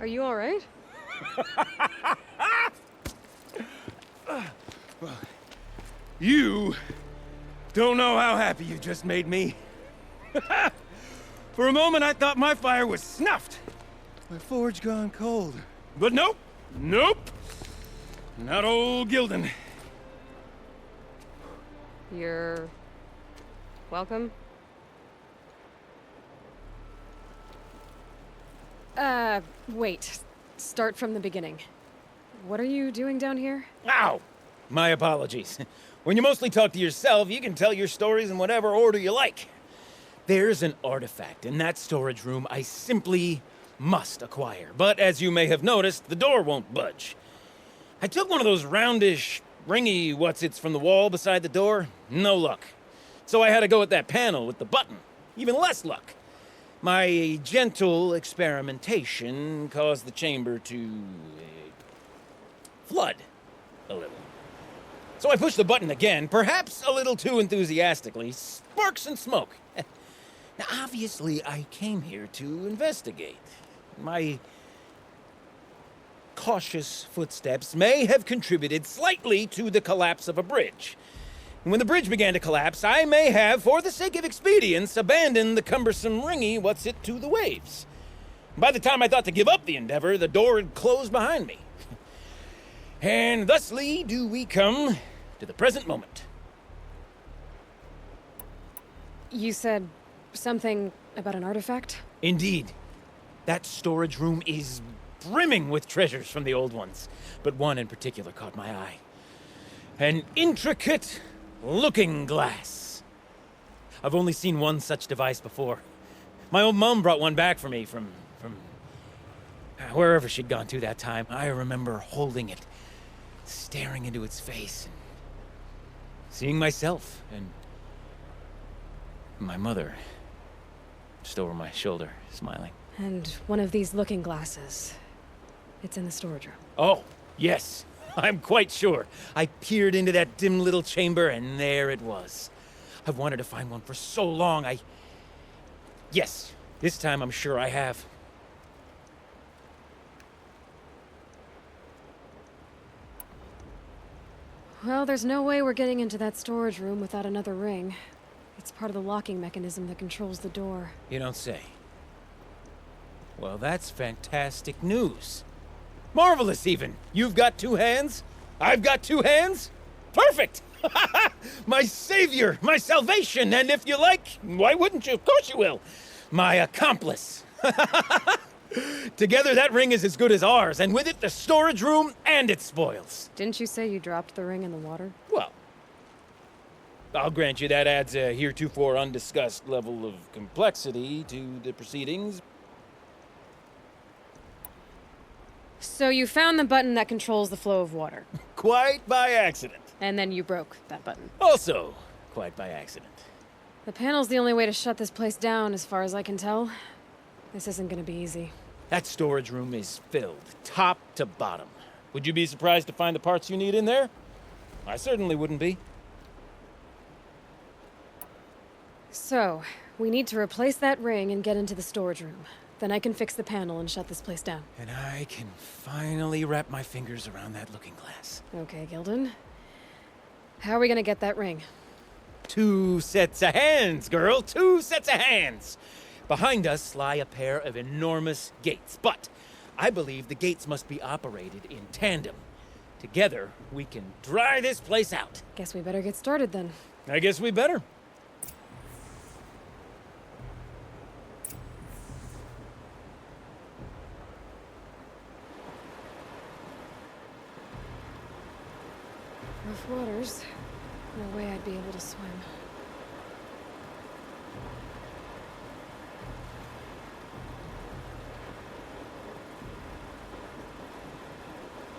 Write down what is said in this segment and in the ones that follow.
Are you all right? You don't know how happy you just made me. For a moment, I thought my fire was snuffed. My forge gone cold. But nope. Nope. Not old Gildan. You're... welcome? Wait. Start from the beginning. What are you doing down here? Ow! My apologies. When you mostly talk to yourself, you can tell your stories in whatever order you like. There's an artifact in that storage room I simply must acquire. But as you may have noticed, the door won't budge. I took one of those roundish, ringy what's-its from the wall beside the door. No luck. So I had to go with that panel with the button. Even less luck. My gentle experimentation caused the chamber to... flood a little. So I pushed the button again, perhaps a little too enthusiastically. Sparks and smoke. Now, obviously, I came here to investigate. My cautious footsteps may have contributed slightly to the collapse of a bridge. And when the bridge began to collapse, I may have, for the sake of expedience, abandoned the cumbersome ringy what's-it to the waves. By the time I thought to give up the endeavor, the door had closed behind me. And thusly do we come to the present moment. You said something about an artifact? Indeed. That storage room is brimming with treasures from the old ones, but one in particular caught my eye. An intricate looking glass. I've only seen one such device before. My old mum brought one back for me from wherever she'd gone to that time. I remember holding it, staring into its face, and seeing myself, and my mother just over my shoulder, smiling. And one of these looking glasses. It's in the storage room. Oh, yes. I'm quite sure. I peered into that dim little chamber, and there it was. I've wanted to find one for so long, Yes, this time I'm sure I have. Well, there's no way we're getting into that storage room without another ring. It's part of the locking mechanism that controls the door. You don't say. Well, that's fantastic news. Marvelous, even. You've got two hands. I've got two hands. Perfect! My savior, my salvation, and if you like, why wouldn't you? Of course you will. My accomplice. Together, that ring is as good as ours, and with it, the storage room and its spoils. Didn't you say you dropped the ring in the water? Well, I'll grant you that adds a heretofore undiscussed level of complexity to the proceedings. So you found the button that controls the flow of water. Quite by accident. And then you broke that button. Also, quite by accident. The panel's the only way to shut this place down, as far as I can tell. This isn't gonna be easy. That storage room is filled, top to bottom. Would you be surprised to find the parts you need in there? I certainly wouldn't be. So, we need to replace that ring and get into the storage room. Then I can fix the panel and shut this place down. And I can finally wrap my fingers around that looking glass. Okay, Gildan. How are we gonna get that ring? 2 sets of hands, girl. 2 sets of hands. Behind us lie a pair of enormous gates, but I believe the gates must be operated in tandem. Together, we can dry this place out. Guess we better get started then. I guess we better. Rough waters. No way I'd be able to swim.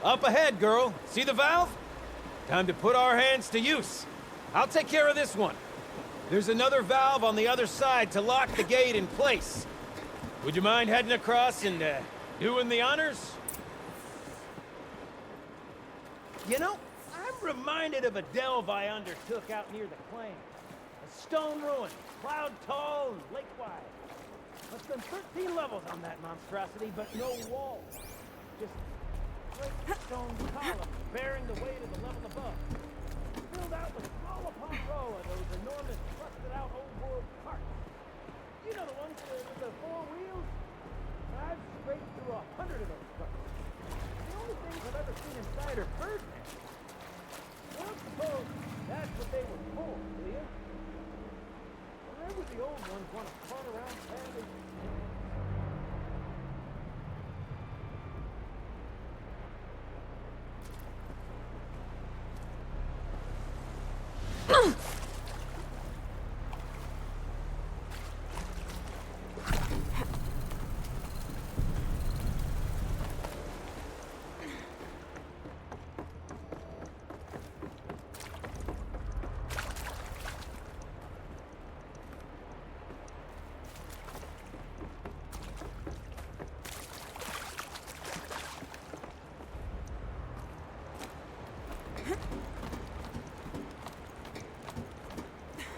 Up ahead, girl. See the valve? Time to put our hands to use. I'll take care of this one. There's another valve on the other side to lock the gate in place. Would you mind heading across and, doing the honors? You know, I'm reminded of a delve I undertook out near the claim. A stone ruin, cloud tall and lake wide. Less than 13 levels on that monstrosity, but no walls. Just straight stone columns bearing the weight of the level above. Filled out with row upon row of those enormous rusted-out old-world carts. You know the ones with the four wheels? I've scraped through 100 of those trucks. The only things I've ever seen inside are bird nests. Well, suppose that's what they were for, do you? Why would the old ones want to fun around family?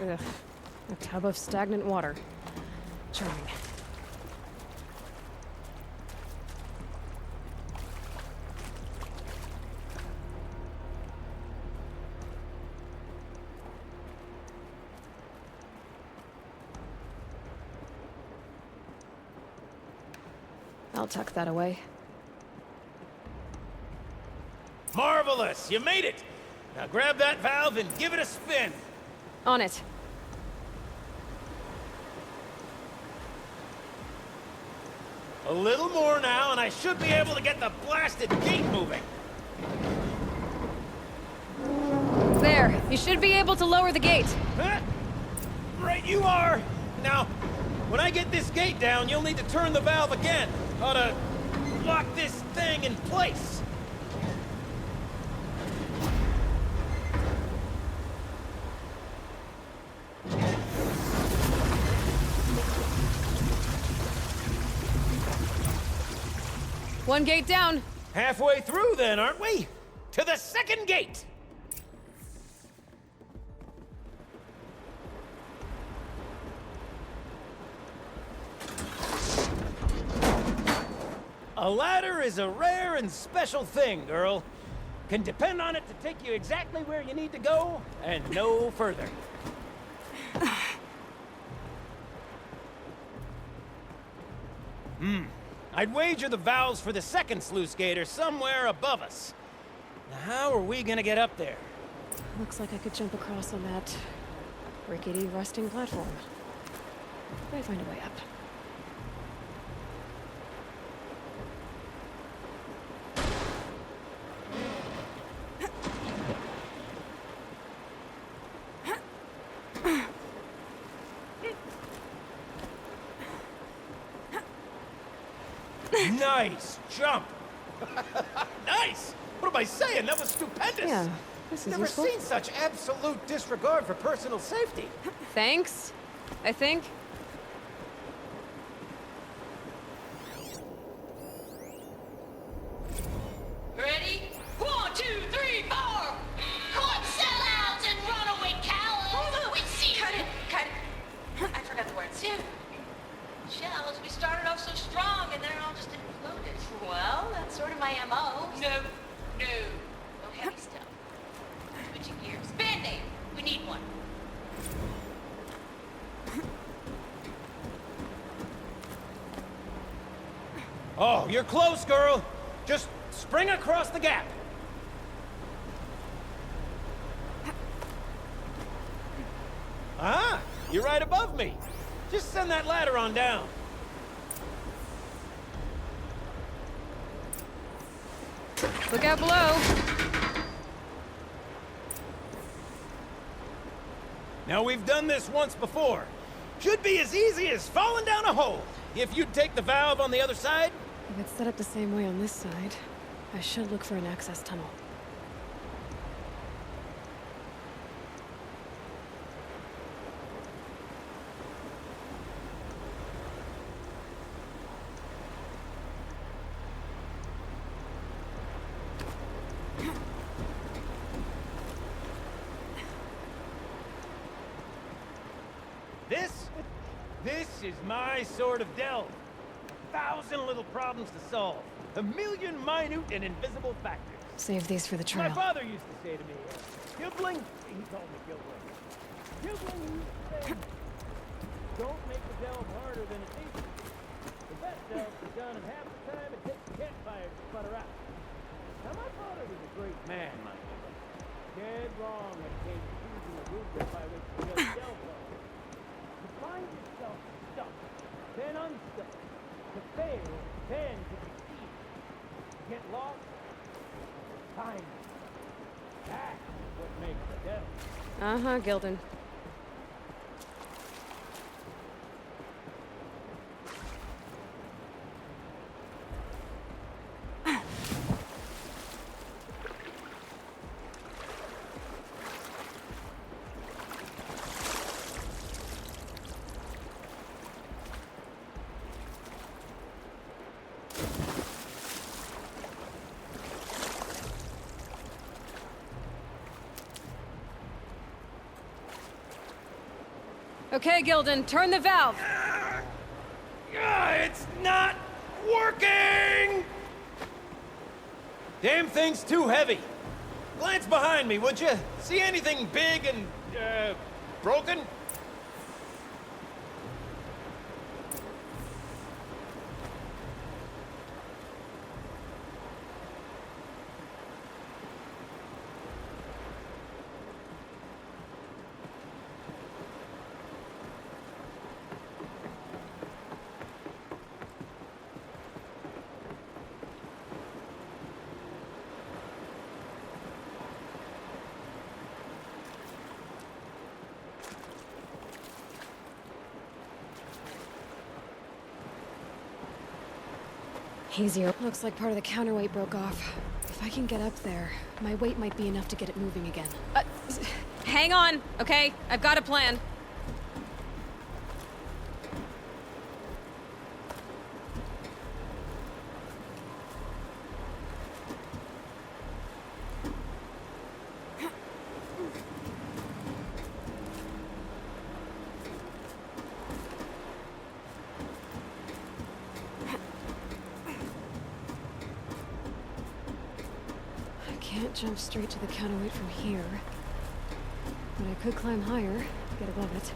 Ugh. A tub of stagnant water. Charming. I'll tuck that away. Marvelous! You made it! Now grab that valve and give it a spin! On it. A little more now, and I should be able to get the blasted gate moving. There. You should be able to lower the gate. Huh? Right you are. Now, when I get this gate down, you'll need to turn the valve again. Ought to lock this thing in place. One gate down. Halfway through then, aren't we? To the second gate! A ladder is a rare and special thing, girl. Can depend on it to take you exactly where you need to go, and no further. I'd wager the valves for the second sluice gate are somewhere above us. Now, how are we gonna get up there? Looks like I could jump across on that rickety, rusting platform. Might find a way up. Nice jump! Nice! What am I saying? That was stupendous! Yeah, this is Never useful. seen such absolute disregard for personal safety. Thanks, I think. Ready? 1, 2, 3, 4! Caught sellouts and runaway cowards! We see Cut it. I forgot the words. Dude, shells, we started off so strong and then it all just imploded. Well, that's sort of my MO. No, no heavy stuff. Switching gears. Band-aid! We need one. Oh, you're close, girl. Just spring across the gap. Ah, you're right above me. Just send that ladder on down. Look out below. Now, we've done this once before. Should be as easy as falling down a hole. If you'd take the valve on the other side. If it's set up the same way on this side, I should look for an access tunnel. This is my sort of delve. 1,000 little problems to solve. 1,000,000 minute and invisible factors. Save these for the My trail. father used to say to me, Gilbling, he called me Gilbling. Gilbling used to say, don't make the delve harder than it needs to be. The best delves are done in half the time it takes a campfire to sputter out. Now my father was a great man, my Gilbling. Dead wrong when it came to choosing a rubric by which to judge delve on. To find yourself stuck, then unstuck. To fail, then to succeed. To get lost, time. That's what makes a delve. Uh-huh, Gilden. Okay, Gilden, turn the valve. It's not working! Damn thing's too heavy. Glance behind me, would you? See anything big and, broken? Easier. Looks like part of the counterweight broke off. If I can get up there, my weight might be enough to get it moving again. Hang on, okay? I've got a plan. I can't jump straight to the counterweight from here. But I could climb higher, get above it.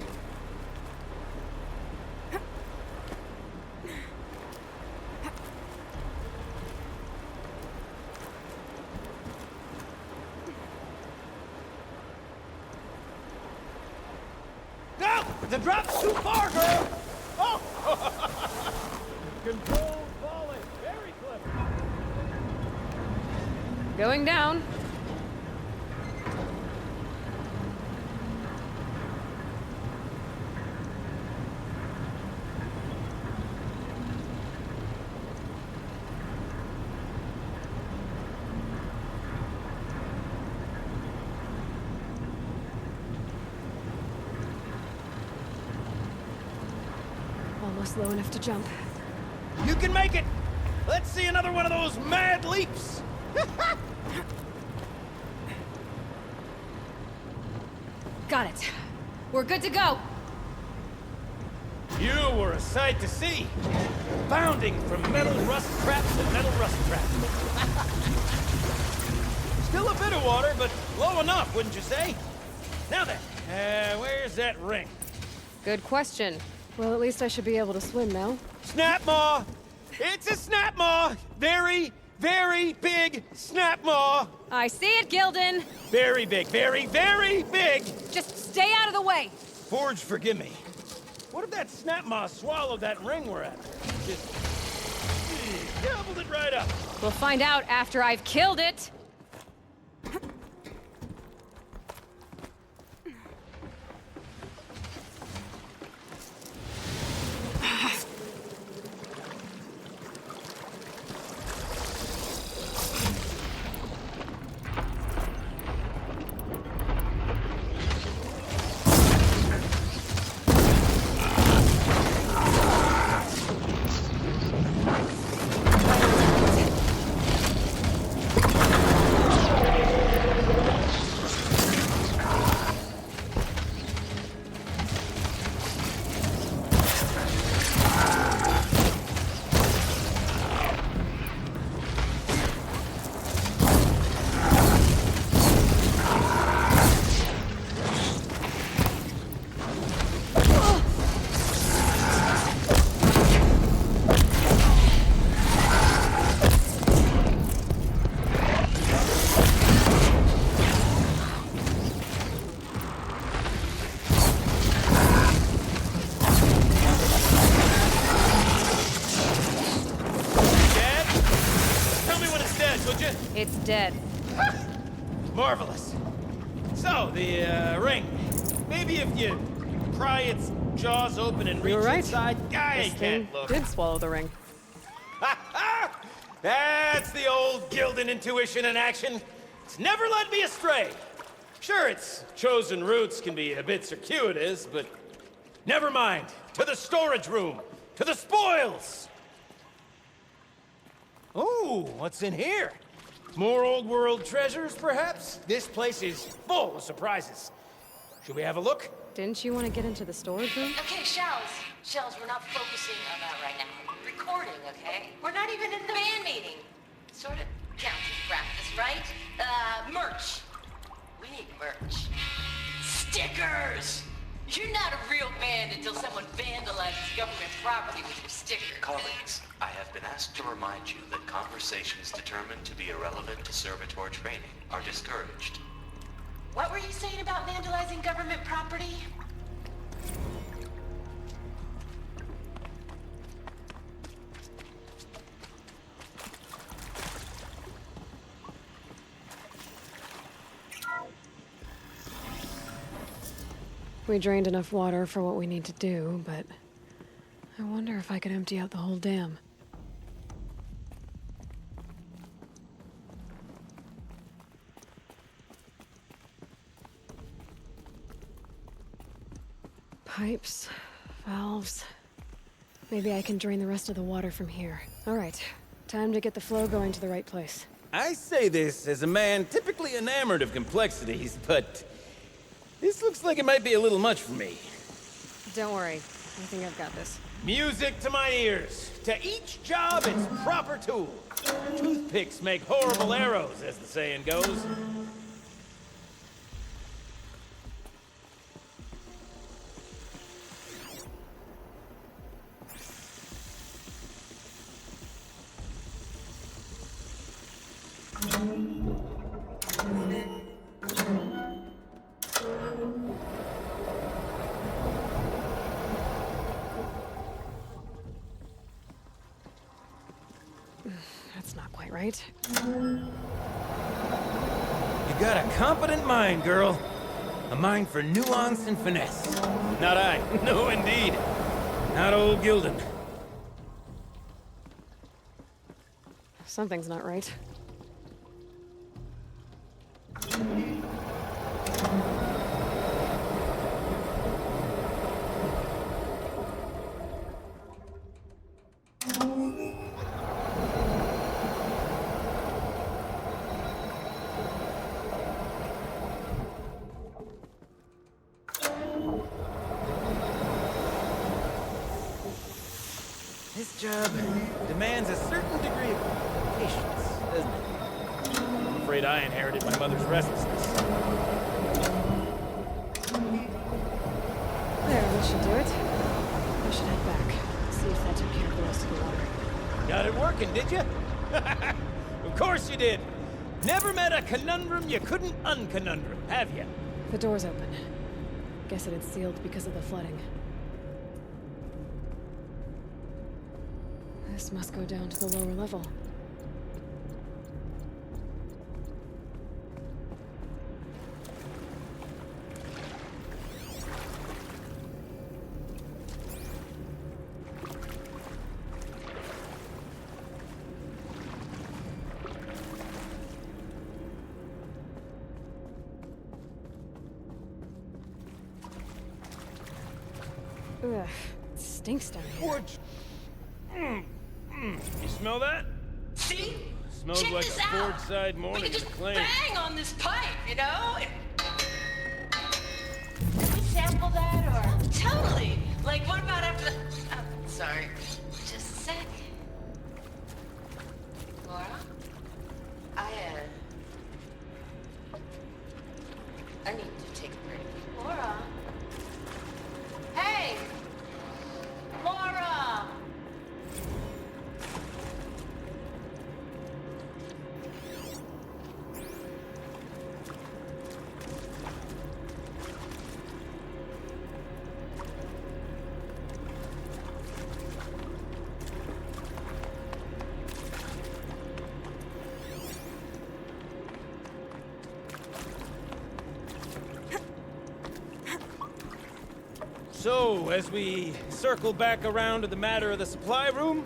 No! The drop's too far, girl! Oh! Controlled falling. Very clever. Going down. Almost low enough to jump. You can make it! Let's see another one of those mad leaps! Got it. We're good to go. You were a sight to see. Bounding from metal rust trap to metal rust trap. Still a bit of water, but low enough, wouldn't you say? Now then, where's that ring? Good question. Well, at least I should be able to swim now. Snap maw! It's a snap maw! Very, very big snap maw! I see it, Gilden. Very big, very, very big! Just stay out of the way. Forge, forgive me. What if that snap maw swallowed that ring we're after? Just gobbled it right up. We'll find out after I've killed it. It's dead. Marvelous. So, the ring. Maybe if you pry its jaws open and reach You were right. inside. I This thing can't look. did swallow the ring. That's the old Gildan intuition in action. It's never led me astray. Sure, its chosen routes can be a bit circuitous, but never mind. To the storage room. To the spoils. Oh, what's in here? More old world treasures, perhaps? This place is full of surprises. Should we have a look? Didn't you want to get into the storage room? Okay, Shells. Shells, we're not focusing on that right now. We're recording, okay? We're not even in the band meeting. Sort of counts as practice, right? Merch. We need merch. Stickers! You're not a real band until someone vandalizes government property with your sticker. Colleagues, I have been asked to remind you that conversations determined to be irrelevant to servitor training are discouraged. What were you saying about vandalizing government property? We drained enough water for what we need to do, but I wonder if I could empty out the whole dam. Pipes, valves. Maybe I can drain the rest of the water from here. All right, time to get the flow going to the right place. I say this as a man typically enamored of complexities, but this looks like it might be a little much for me. Don't worry, I think I've got this. Music to my ears. To each job, its proper tool. Toothpicks make horrible arrows, as the saying goes. That's not quite right. You got a competent mind, girl. A mind for nuance and finesse. Not I. No, indeed. Not old Gildan. Something's not right. This job demands a certain degree of patience, doesn't it? I'm afraid I inherited my mother's restlessness. There, that should do it. I should head back. See if that took care of the rest of the water. Got it working, did you? Of course you did. Never met a conundrum you couldn't unconundrum, have you? The door's open. Guess it had sealed because of the flooding. This must go down to the lower level. Ugh, it stinks down here. What? You smell that? See? Smells Check like this a out. Ford-side We morning could just McLean. bang on this pipe, you know? Can we sample that or? Totally. Like, what about after the... Oh, sorry. Just a sec. Laura? I need to take a break. Laura? Hey! Laura! So, as we circle back around to the matter of the supply room,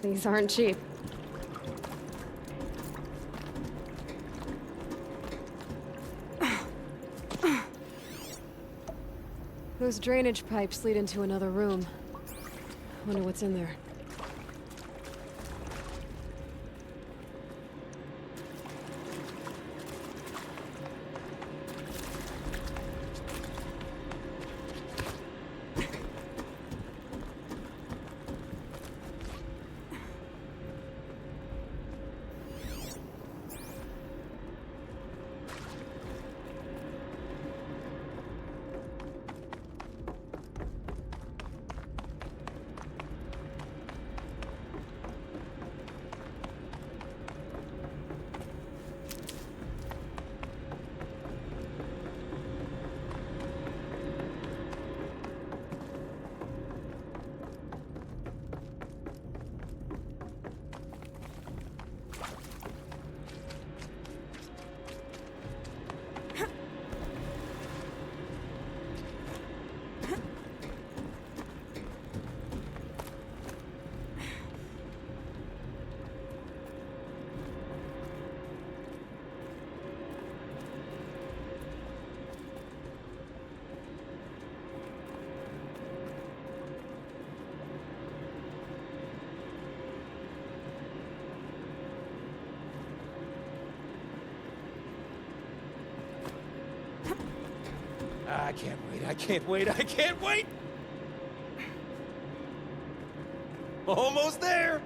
These aren't cheap. Those drainage pipes lead into another room. Wonder what's in there. I can't wait, I can't wait, I can't wait! Almost there!